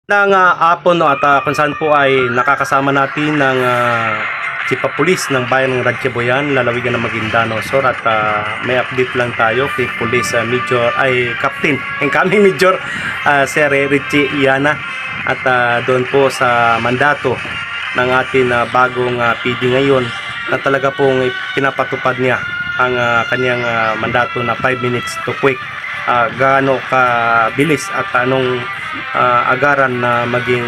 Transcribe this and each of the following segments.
Ng hapon no, at kung saan po ay nakakasama natin ng Chief of Police ng Bayan ng Ratchaboyan, lalawigan ng Maguindanao Sur, at may update lang tayo kay Police Major ay Captain, incoming Major Sir Richie Iana, at doon po sa mandato ng ating bagong PD ngayon na talaga pong pinapatupad niya ang kanyang mandato na 5 minutes to quick. Gaano kabilis at anong agaran na maging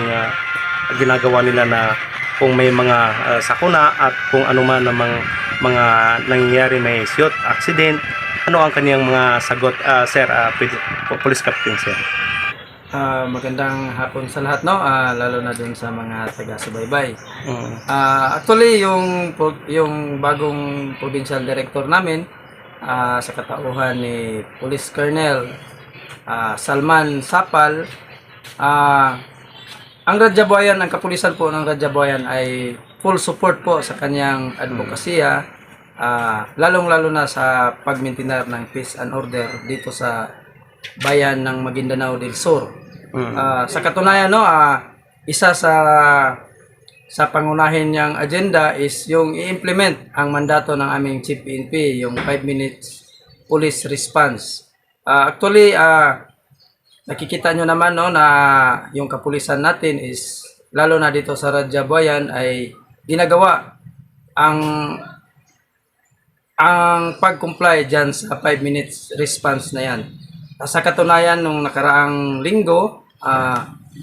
ginagawa nila na kung may mga sakuna at kung ano man namang mga nangyayari, may shoot, accident, ano ang kaniyang mga sagot, Sir, Police Captain, Sir? Magandang hapon sa lahat, no? Lalo na dun sa mga taga-subaybay. Mm. Actually, yung bagong provincial director namin, sa katauhan ni Police Colonel Salman Sapal, ang Ratchaboyan, ang kapulisan po ng Ratchaboyan ay full support po sa kanyang advokasya, lalong-lalo na sa pagmintinar ng peace and order dito sa bayan ng Maguindanao del Sur. Sa katunayan, no, isa sa pangunahin niyang agenda is yung i-implement ang mandato ng aming Chief PNP, yung 5 minutes police response. Actually, nakikita nyo naman, no, na yung kapulisan natin is, lalo na dito sa Ratchaboyan, ay ginagawa ang pag-comply dyan sa 5 minutes response na yan. Sa katunayan, nung nakaraang linggo,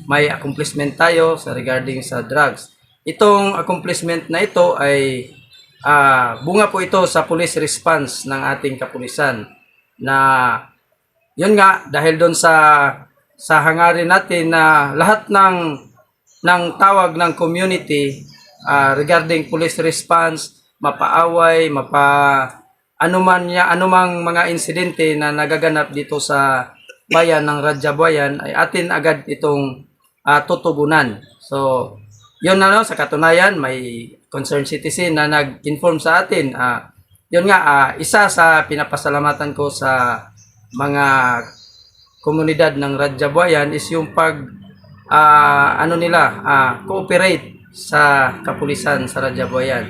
may accomplishment tayo sa regarding sa drugs. Itong accomplishment na ito ay bunga po ito sa police response ng ating kapulisan, na yun nga, dahil doon sa hangarin natin na lahat ng tawag ng community regarding police response, mapaaway, anumang mga insidente na nagaganap dito sa bayan ng Ratchaboyan, ay atin agad itong tutugunan. So, yun na, no, sa katunayan, may concerned citizen na nag-inform sa atin. Yun nga, isa sa pinapasalamatan ko sa mga komunidad ng Ratchaboyan is yung cooperate sa kapulisan sa Ratchaboyan.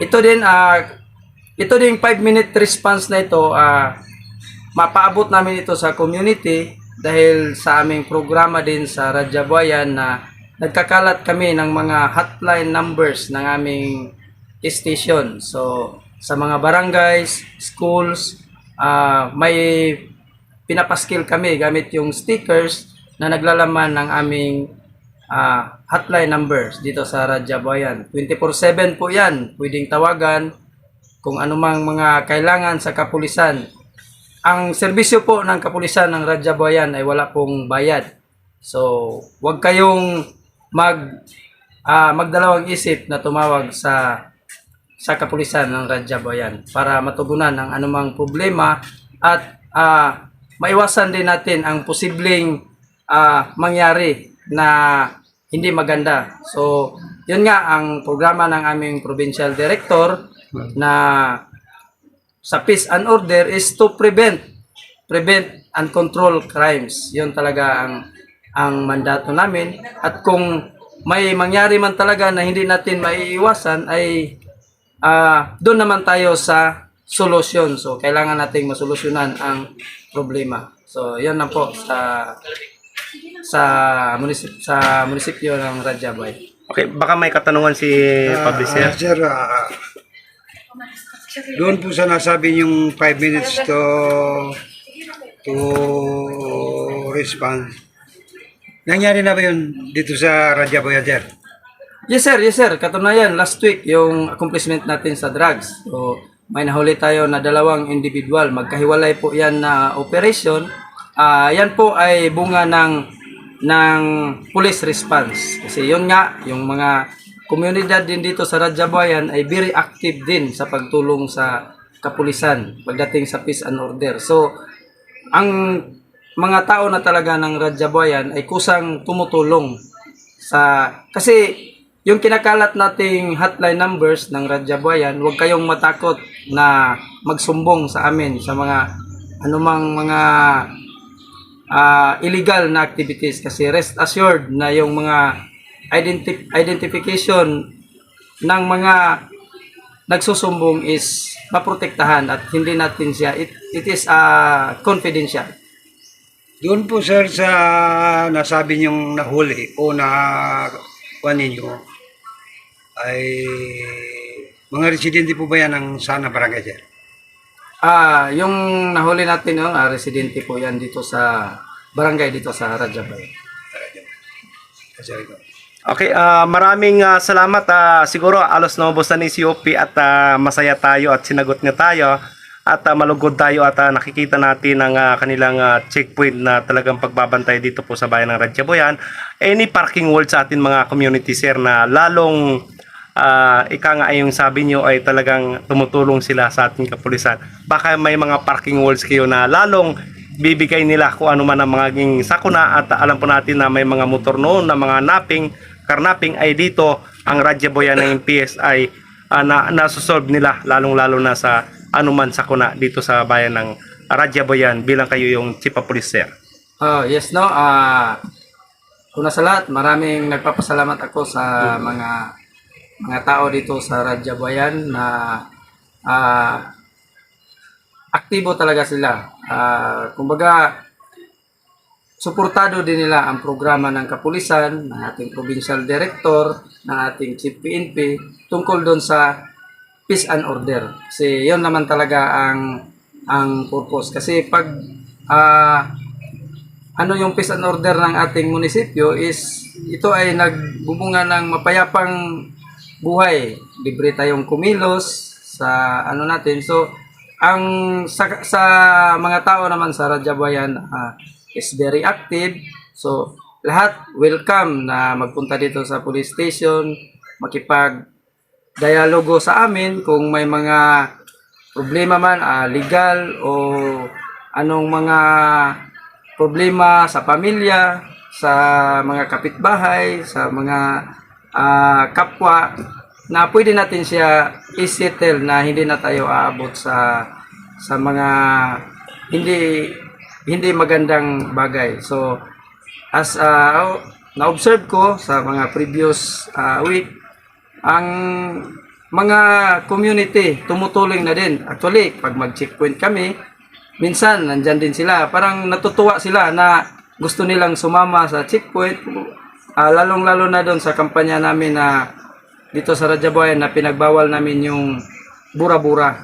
Ito din 5-minute response na ito, mapaabot namin ito sa community dahil sa aming programa din sa Ratchaboyan na nagkakalat kami ng mga hotline numbers ng aming station. So, sa mga barangays, schools, may pinapaskil kami gamit yung stickers na naglalaman ng aming hotline numbers dito sa Ratchaboyan. 24/7 po yan, pwedeng tawagan kung anumang mga kailangan sa kapulisan. Ang serbisyo po ng kapulisan ng Ratchaboyan ay wala pong bayad. So, huwag kayong magdalawang isip na tumawag sa kapulisan ng Ratchaboyan para matugunan ang anumang problema at maiwasan din natin ang posibleng mangyari na hindi maganda. So, yun nga ang programa ng aming provincial director na sa peace and order is to prevent and control crimes. Yun talaga ang mandato namin. At kung may mangyari man talaga na hindi natin maiiwasan, ay doon naman tayo sa solusyon. So, kailangan nating masolusyonan ang problema. So, yan na po sa munisipyo ng Ratchaboy. Okay, baka may katanungan si Publisher. Sir, doon po sa nasabi yung 5 minutes to respond. Nangyari na ba yun dito sa Ratchaboyan, sir? Yes sir. Katunayan, last week yung accomplishment natin sa drugs. So, may nahuli tayo na 2 individual. Magkahiwalay po yan na operation. Yan po ay bunga ng police response. Kasi yun nga, yung mga komunidad din dito sa Ratchaboyan ay very active din sa pagtulong sa kapulisan pagdating sa peace and order. So, ang mga tao na talaga ng Ratchaboyan ay kusang tumutulong kasi yung kinakalat nating hotline numbers ng Ratchaboyan, huwag kayong matakot na magsumbong sa amin sa mga anumang mga illegal na activities, kasi rest assured na yung mga identification ng mga nagsusumbong is maprotektahan at hindi natin siya, it is confidential. Doon po sir sa nasabi niyong nahuli o na kuha ninyo ay mga residente po ba yan ng Sana Barangay sir? Yung nahuli natin yung residente po yan dito sa barangay dito sa Rajabay. Sorry ko. Okay, maraming salamat. Siguro alos na ubos na ni COP at masaya tayo at sinagot niya tayo at malugod tayo at nakikita natin ang kanilang checkpoint na talagang pagbabantay dito po sa bayan ng Ratchaboyan. Any parking wall sa atin mga community sir na lalong ika nga ay yung sabi nyo ay talagang tumutulong sila sa ating kapulisan. Baka may mga parking walls kayo na lalong bibigay nila kung ano man ang maging sakuna at alam po natin na may mga motor noon na mga karnaping ay dito ang Ratchaboyan ng MPS ay nasusolve nila lalong-lalo na sa anuman sakuna dito sa bayan ng Ratchaboyan bilang kayo yung Chief of Police sir. Yes, no. Una sa lahat, maraming nagpapasalamat ako sa mga tao dito sa Ratchaboyan na aktibo talaga sila. Kumbaga, suportado din nila ang programa ng kapulisan, ng ating provincial director, ng ating chief PNP tungkol doon sa peace and order. Kasi yon naman talaga ang purpose. Kasi pag ano yung peace and order ng ating munisipyo is ito ay nagbubunga ng mapayapang buhay. Libre tayong kumilos sa ano natin. So ang sa mga tao naman sa Ratchaboyan is very active. So, lahat welcome na magpunta dito sa police station, makipag-dialogo sa amin kung may mga problema man, legal o anong mga problema sa pamilya, sa mga kapitbahay, sa mga kapwa, na pwede natin siya i-settle na hindi na tayo aabot sa mga hindi magandang bagay. So, as na-observe ko sa mga previous week, ang mga community tumutulong na din. Actually, pag mag-checkpoint kami, minsan nandyan din sila. Parang natutuwa sila na gusto nilang sumama sa checkpoint. Lalong-lalo na doon sa kampanya namin na dito sa Ratchaboyan na pinagbawal namin yung bura-bura.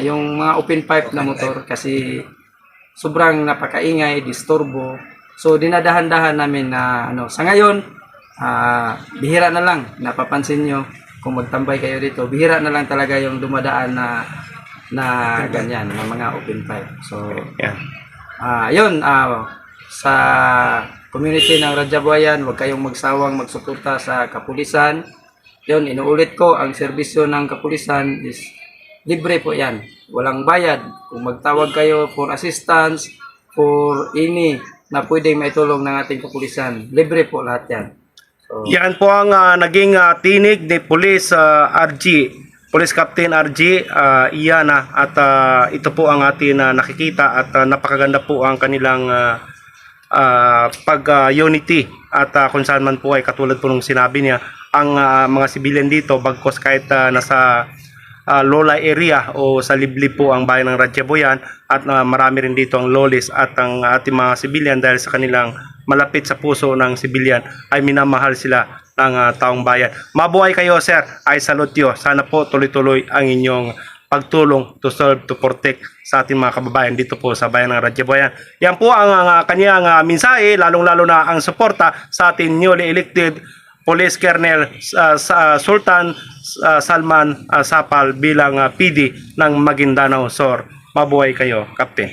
Yung mga open pipe na motor kasi sobrang napakaingay, disturbo. So dinadahan-dahan namin na sa ngayon bihira na lang, napapansin nyo kung magtambay kayo dito, bihira na lang talaga yung dumadaan na ganyan, na mga open pipe. So yun, sa community ng Ratchaboyan, huwag kayong magsawang magsuporta sa kapulisan. Yun, inuulit ko, ang serbisyo ng kapulisan is libre po yan. Walang bayad. Kung magtawag kayo for assistance, for any na pwedeng maitulong ng ating kapulisan, libre po lahat yan. So, yan po ang naging tinig ni Police Police Captain RG Iyana at ito po ang atin nakikita at napakaganda po ang kanilang pag-unity at kung saan man po ay katulad po nung sinabi niya ang mga civilian dito bagkos kahit nasa Lola area o sa liblib po ang bayan ng Ratchaboyan at marami rin dito ang lolis at ang ating mga civilian dahil sa kanilang malapit sa puso ng civilian ay minamahal sila ng taong bayan. Mabuhay kayo sir, I salute you. Sana po tuloy-tuloy ang inyong pagtulong to serve, to protect sa ating mga kababayan dito po sa bayan ng Ratchaboyan. Yan po ang kanyang mensahe, lalong-lalo na ang suporta sa ating newly elected Police Colonel Sultan Salman Sapal bilang PD ng Maguindanao Sur. Mabuhay kayo, Captain.